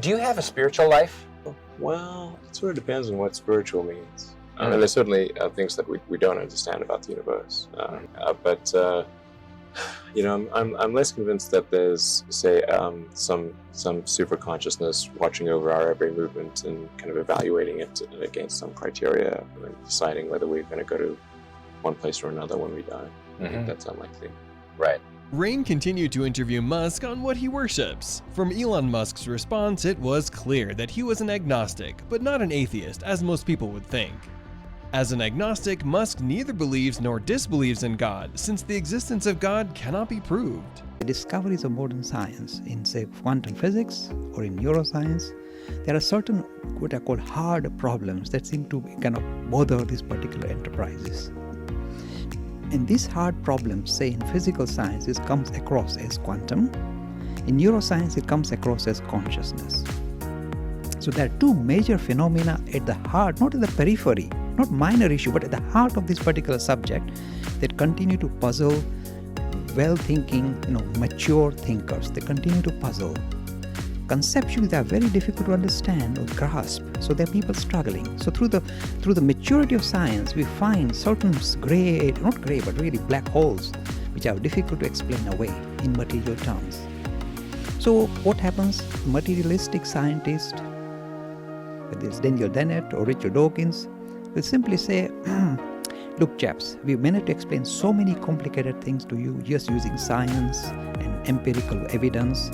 Do you have a spiritual life? Well, it sort of depends on what spiritual means. And there's certainly things that we don't understand about the universe. But I'm less convinced that there's, say, some super consciousness watching over our every movement and kind of evaluating it against some criteria and deciding whether we're going to go to one place or another when we die. I think that's unlikely. Right. Rain continued to interview Musk on what he worships. From Elon Musk's response, it was clear that he was an agnostic, but not an atheist, as most people would think. As an agnostic, Musk neither believes nor disbelieves in God, since the existence of God cannot be proved. The discoveries of modern science in, say, quantum physics or in neuroscience, there are certain what are called hard problems that seem to kind of bother these particular enterprises. And these hard problems, say in physical science, it comes across as quantum. In neuroscience, it comes across as consciousness. So there are two major phenomena at the heart, not at the periphery, not minor issue, but at the heart of this particular subject that continue to puzzle well-thinking, mature thinkers. They continue to puzzle. Conceptually, they are very difficult to understand or grasp. So there are people struggling. So through the maturity of science, we find certain gray, not gray, but really black holes, which are difficult to explain away in material terms. So what happens? Materialistic scientists, whether it's Daniel Dennett or Richard Dawkins, will simply say, look chaps, we managed to explain so many complicated things to you just using science and empirical evidence.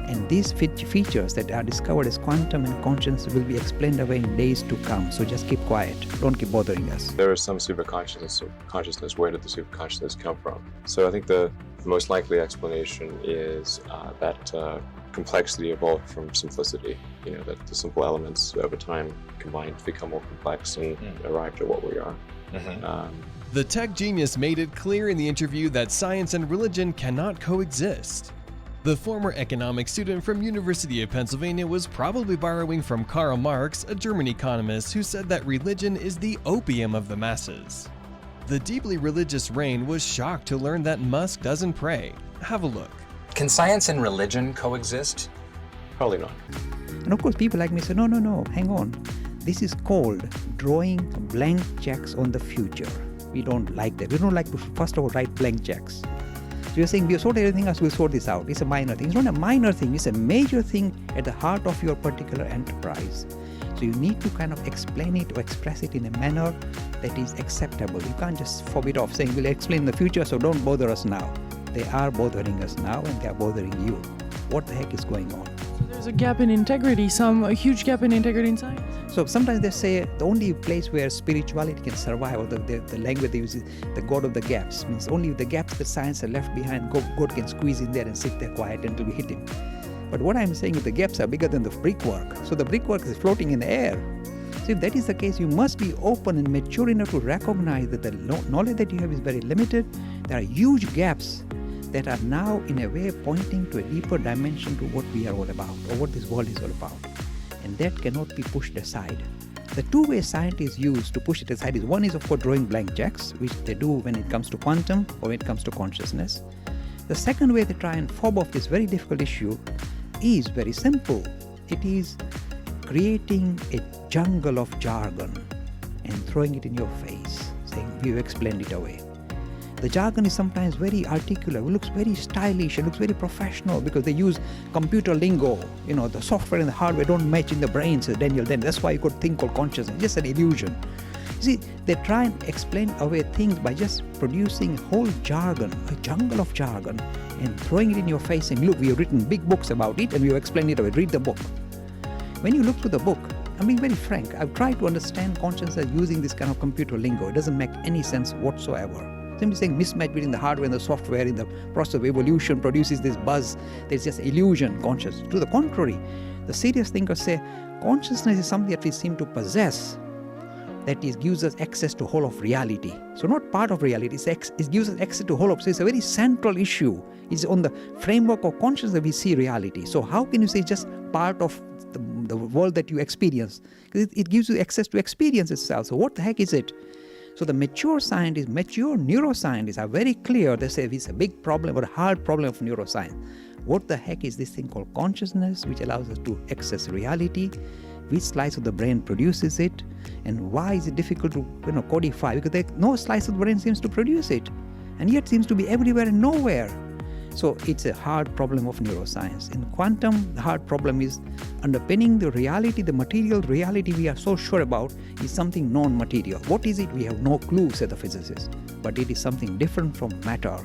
And these features that are discovered as quantum and consciousness will be explained away in days to come. So just keep quiet. Don't keep bothering us. There is some superconsciousness. Where did the superconsciousness come from? So I think the most likely explanation is that complexity evolved from simplicity. That the simple elements over time combined to become more complex and arrived at what we are. The tech genius made it clear in the interview that science and religion cannot coexist. The former economics student from University of Pennsylvania was probably borrowing from Karl Marx, a German economist who said that religion is the opium of the masses. The deeply religious Rain was shocked to learn that Musk doesn't pray. Have a look. Can science and religion coexist? Probably not. And of course, people like me say, no, hang on. This is called drawing blank checks on the future. We don't like that. We don't like to, first of all, write blank checks. So you're saying we'll sort everything else, we'll sort this out. It's a minor thing. It's not a minor thing, it's a major thing at the heart of your particular enterprise. So you need to kind of explain it or express it in a manner that is acceptable. You can't just fob it off saying we'll explain in the future, so don't bother us now. They are bothering us now and they are bothering you. What the heck is going on? So there's a gap in integrity, a huge gap in integrity in science. So sometimes they say the only place where spirituality can survive, or the language they use is the God of the gaps. Means only the gaps that science are left behind, God can squeeze in there and sit there quiet until we hit him. But what I'm saying is the gaps are bigger than the brickwork. So the brickwork is floating in the air. So if that is the case, you must be open and mature enough to recognize that the knowledge that you have is very limited. There are huge gaps that are now in a way pointing to a deeper dimension to what we are all about, or what this world is all about. And that cannot be pushed aside. The two ways scientists use to push it aside is, one is of course drawing blank checks, which they do when it comes to quantum or when it comes to consciousness. The second way they try and fob off this very difficult issue is very simple. It is creating a jungle of jargon and throwing it in your face, saying we've explained it away. The jargon is sometimes very articulate, it looks very stylish, it looks very professional because they use computer lingo. The software and the hardware don't match in the brain, says Daniel Dennett. That's why you got a thing called consciousness, just an illusion. You see, they try and explain away things by just producing whole jargon, a jungle of jargon, and throwing it in your face saying, look, we have written big books about it and we have explained it away, read the book. When you look through the book, I'm being very frank, I've tried to understand consciousness using this kind of computer lingo. It doesn't make any sense whatsoever. Simply saying mismatch between the hardware and the software in the process of evolution produces this buzz. There's just illusion, consciousness. To the contrary, the serious thinkers say consciousness is something that we seem to possess, that gives us access to whole of reality. So not part of reality, it gives us access to whole of. So it's a very central issue. It's on the framework of consciousness that we see reality. So how can you say just part of the world that you experience? Because it gives you access to experience itself. So what the heck is it? So the mature scientists, mature neuroscientists are very clear. They say it's a big problem or a hard problem of neuroscience. what the heck is this thing called consciousness, which allows us to access reality, which slice of the brain produces it, and why is it difficult to codify, because no slice of the brain seems to produce it, and yet seems to be everywhere and nowhere. So it's a hard problem of neuroscience. In quantum, the hard problem is underpinning the reality, the material reality we are so sure about is something non-material. What is it? We have no clue, said the physicists, but it is something different from matter.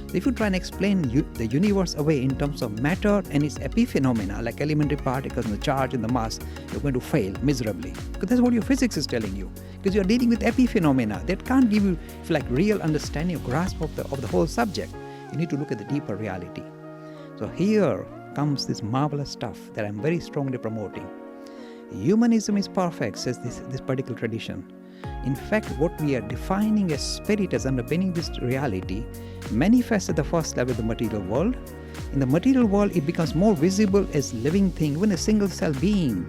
So if you try and explain the universe away in terms of matter and its epiphenomena, like elementary particles and the charge and the mass, you're going to fail miserably. Because that's what your physics is telling you. Because you're dealing with epiphenomena that can't give you real understanding or grasp of the whole subject. You need to look at the deeper reality. So here comes this marvelous stuff that I'm very strongly promoting. Humanism is perfect, says this particular tradition. In fact, what we are defining as spirit as underpinning this reality manifests at the first level of the material world. In the material world, it becomes more visible as living thing, even a single cell being.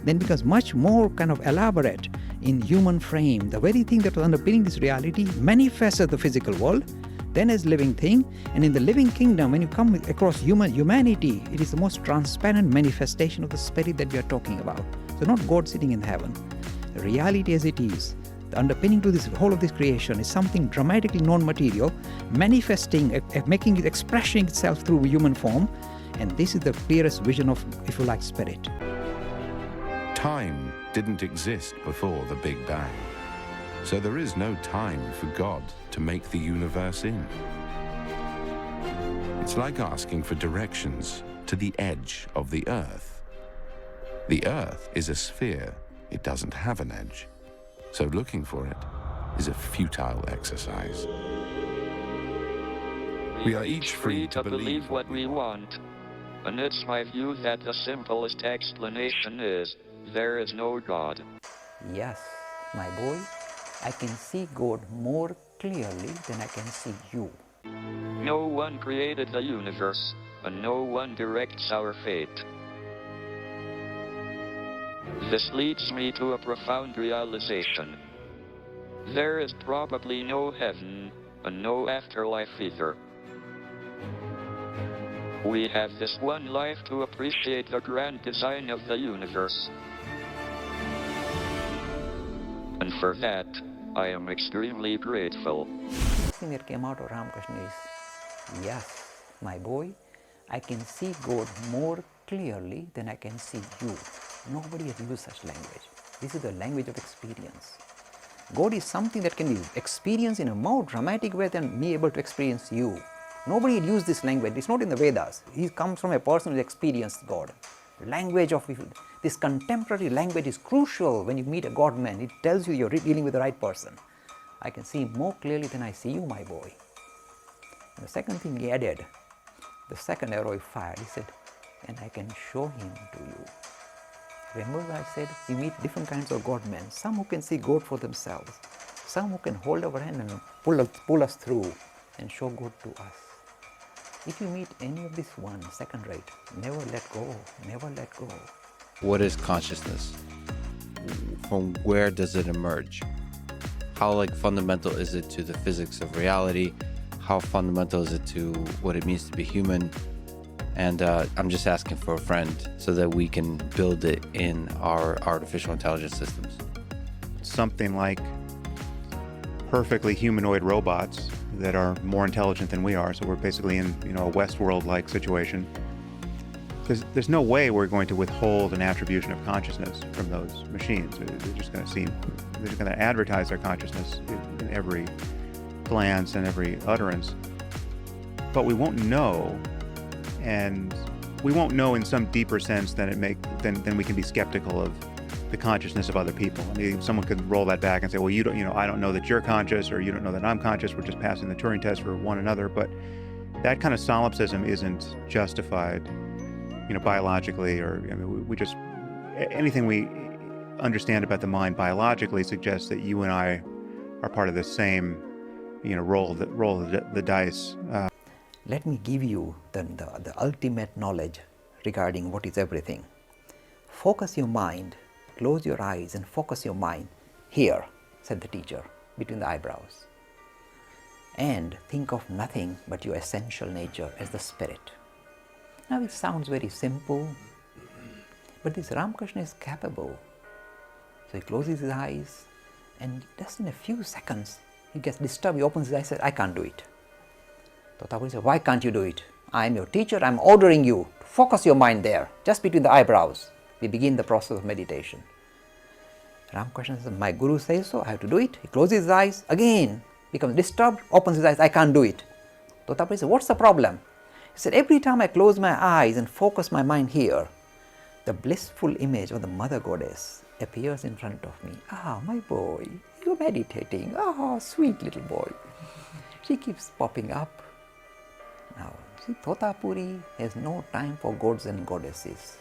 Then becomes much more kind of elaborate in human frame. The very thing that was underpinning this reality manifests at the physical world, then as living thing, and in the living kingdom, when you come across humanity, it is the most transparent manifestation of the spirit that we are talking about. So not God sitting in heaven. Reality as it is, the underpinning to this whole of this creation is something dramatically non-material, manifesting, making it, expressing itself through human form, and this is the clearest vision of, if you like, spirit. Time didn't exist before the Big Bang. So there is no time for God to make the universe in. It's like asking for directions to the edge of the Earth. The Earth is a sphere. It doesn't have an edge. So looking for it is a futile exercise. We are each free to believe what we want. And it's my view that the simplest explanation is, there is no God. Yes, my boy. I can see God more clearly than I can see you. No one created the universe, and no one directs our fate. This leads me to a profound realization. There is probably no heaven, and no afterlife either. We have this one life to appreciate the grand design of the universe. And for that, I am extremely grateful. The thing that came out of Ramakrishna is, yes, my boy, I can see God more clearly than I can see you. Nobody has used such language. This is the language of experience. God is something that can be experienced in a more dramatic way than me able to experience you. Nobody had used this language. It's not in the Vedas. It comes from a person who experienced God. Language of this contemporary language is crucial when you meet a God man. It tells you you're dealing with the right person. I can see more clearly than I see you, my boy. And the second thing he added, the second arrow he fired, he said, and I can show him to you. Remember I said we meet different kinds of God men. Some who can see God for themselves. Some who can hold our hand and pull us through and show God to us. If you meet any of this one, second rate, never let go, never let go. What is consciousness? From where does it emerge? How fundamental is it to the physics of reality? How fundamental is it to what it means to be human? And I'm just asking for a friend so that we can build it in our artificial intelligence systems. Something like perfectly humanoid robots that are more intelligent than we are. So we're basically in a Westworld-like situation. There's no way we're going to withhold an attribution of consciousness from those machines. They're just going to advertise their consciousness in every glance and every utterance. But we won't know, and we won't know in some deeper sense than we can be skeptical of the consciousness of other people. I mean, someone could roll that back and say, well, I don't know that you're conscious, or you don't know that I'm conscious. We're just passing the Turing test for one another. But that kind of solipsism isn't justified, biologically, or anything we understand about the mind biologically suggests that you and I are part of the same, roll of the dice. Let me give you the ultimate knowledge regarding what is everything. Focus your mind. Close your eyes and focus your mind here, said the teacher, between the eyebrows. And think of nothing but your essential nature as the spirit. Now it sounds very simple, but this Ramakrishna is capable. So he closes his eyes and just in a few seconds he gets disturbed, he opens his eyes and says, I can't do it. Tothapuri says, why can't you do it? I am your teacher, I am ordering you to focus your mind there, just between the eyebrows. We begin the process of meditation. Ramakrishna says, my guru says so, I have to do it. He closes his eyes, again becomes disturbed, opens his eyes, I can't do it. Tothapuri says, what's the problem? He said, every time I close my eyes and focus my mind here, the blissful image of the Mother Goddess appears in front of me. Ah, my boy, you're meditating. Ah, sweet little boy. She keeps popping up. Now, see, Tothapuri has no time for gods and goddesses.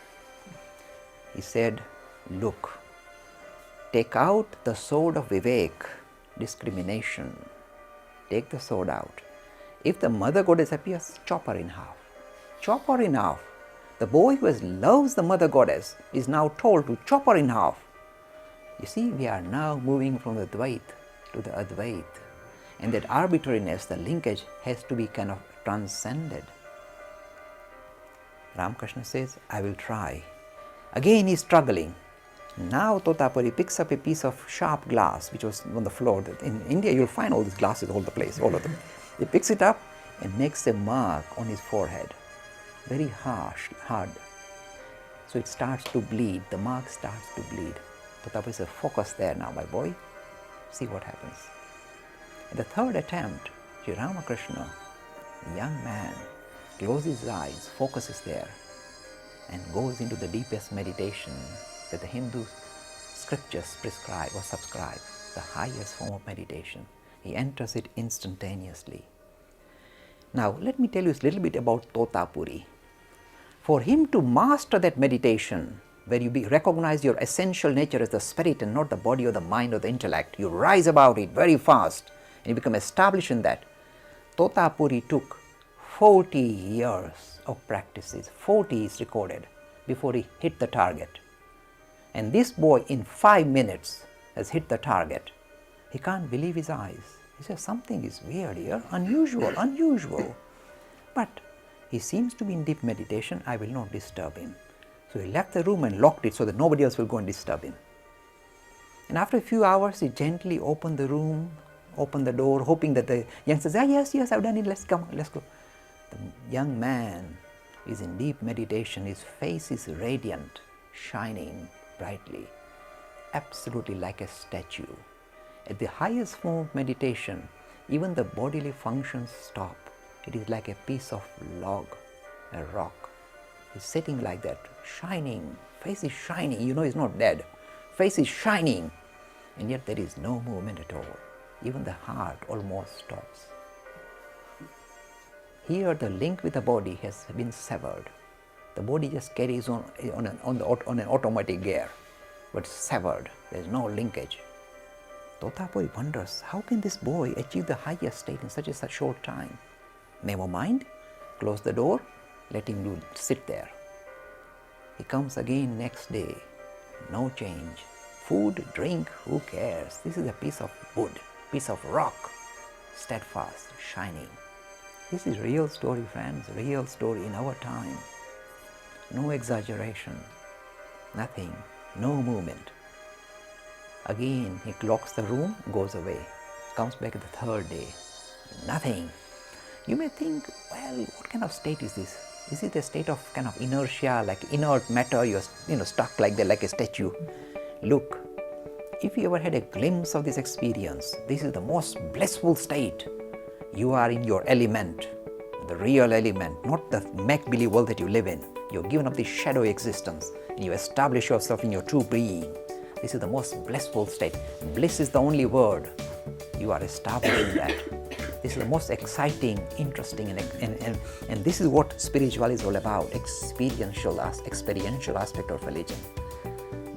He said, look, take out the sword of Vivek, discrimination. Take the sword out. If the Mother Goddess appears, chop her in half. Chop her in half. The boy who loves the Mother Goddess is now told to chop her in half. You see, we are now moving from the Dvait to the Advait. And that arbitrariness, the linkage, has to be kind of transcended. Ramakrishna says, I will try. Again he is struggling. Now Tothapuri picks up a piece of sharp glass which was on the floor. In India you will find all these glasses all the place, all of them. He picks it up and makes a mark on his forehead. Very harsh, hard. So it starts to bleed, the mark starts to bleed. Tothapuri says, focus there now, my boy. See what happens. In the third attempt, Sri Ramakrishna, a young man, closes his eyes, focuses there, and goes into the deepest meditation that the Hindu scriptures prescribe or subscribe, the highest form of meditation. He enters it instantaneously. Now, let me tell you a little bit about Tothapuri. For him to master that meditation, where you recognize your essential nature as the spirit and not the body or the mind or the intellect, you rise above it very fast and you become established in that. Tothapuri took 40 years of practices, 40 is recorded, before he hit the target. And this boy in 5 minutes has hit the target. He can't believe his eyes. He says, something is weird here, unusual, unusual. But he seems to be in deep meditation, I will not disturb him. So he left the room and locked it so that nobody else will go and disturb him. And after a few hours, he gently opened the room, opened the door, hoping that the youngster says, yes, I've done it, let's come, let's go. The young man is in deep meditation, his face is radiant, shining brightly, absolutely like a statue. At the highest form of meditation, even the bodily functions stop. It is like a piece of log, a rock. He's sitting like that, shining, face is shining, you know he's not dead. Face is shining, and yet there is no movement at all. Even the heart almost stops. Here the link with the body has been severed. The body just carries on an automatic gear, but severed, there is no linkage. Tothapuri wonders, how can this boy achieve the highest state in such a short time? Never mind, close the door, let him sit there. He comes again next day, no change. Food, drink, who cares? This is a piece of wood, piece of rock, steadfast, shining. This is real story, friends, real story in our time. No exaggeration, nothing, no movement. Again, he locks the room, goes away, comes back the third day, nothing. You may think, well, what kind of state is this? Is it a state of kind of inertia, like inert matter, you're stuck like that, like a statue? Look, if you ever had a glimpse of this experience, this is the most blissful state. You are in your element, the real element, not the make-believe world that you live in. You're given up this shadowy existence and you establish yourself in your true being. This is the most blissful state. Bliss is the only word. You are establishing that. This is the most exciting, interesting, and this is what spirituality is all about, experiential aspect of religion.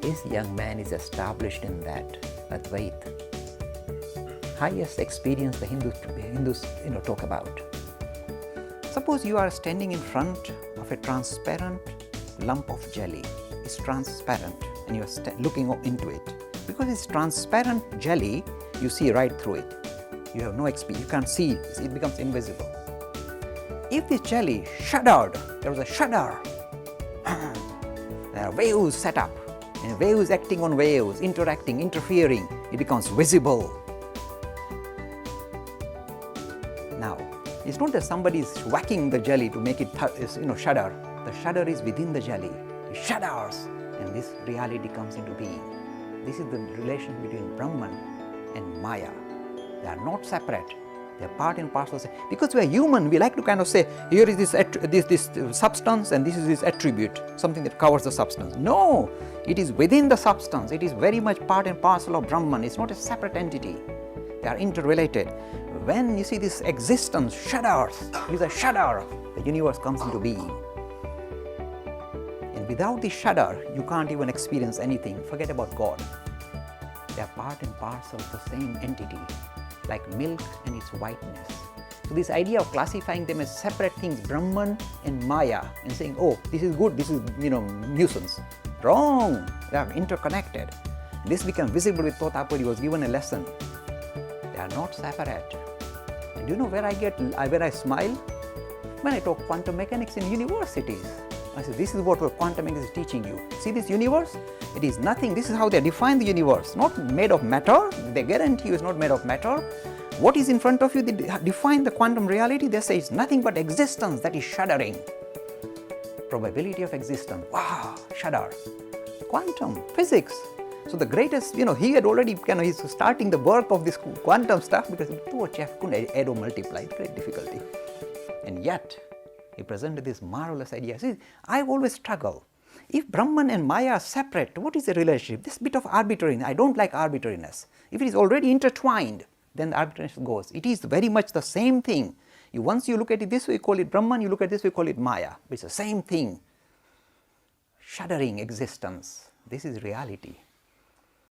This young man is established in that, Advait. Highest experience the Hindus talk about. Suppose you are standing in front of a transparent lump of jelly. It's transparent and you're looking into it. Because it's transparent jelly, you see right through it. You have no experience, you can't see, it becomes invisible. if this jelly shuddered, there was a shudder, there are waves set up, and waves acting on waves, interacting, interfering, it becomes visible. Now, it's not that somebody is whacking the jelly to make it shudder. The shudder is within the jelly. It shudders, and this reality comes into being. This is the relation between Brahman and Maya. They are not separate. They are part and parcel. Because we are human, we like to kind of say, here is this substance and this is this attribute, something that covers the substance. No, it is within the substance. It is very much part and parcel of Brahman. It's not a separate entity. They are interrelated. When you see this existence shudders, it is a shudder, the universe comes into being. And without this shudder, you can't even experience anything. Forget about God. They are part and parcel of the same entity, like milk and its whiteness. So this idea of classifying them as separate things, Brahman and Maya, and saying, oh, this is good, this is nuisance. Wrong. They are interconnected. This became visible with Tothapuri. He was given a lesson. They are not separate. And do you know where I smile? When I talk quantum mechanics in universities. I say, this is what quantum mechanics is teaching you. See this universe? It is nothing. This is how they define the universe. Not made of matter. They guarantee you it's not made of matter. What is in front of you? They define the quantum reality. They say it's nothing but existence that is shuddering. Probability of existence. Wow, shudder. Quantum physics. So the greatest, he had already he's starting the work of this quantum stuff because poor chap couldn't add or multiply. Great difficulty. And yet, he presented this marvelous idea. See, I always struggle. If Brahman and Maya are separate, what is the relationship? This bit of arbitrariness. I don't like arbitrariness. If it is already intertwined, then the arbitrariness goes. It is very much the same thing. Once you look at it this way, you call it Brahman. You look at it this way, you call it Maya. It's the same thing. Shuddering existence. This is reality.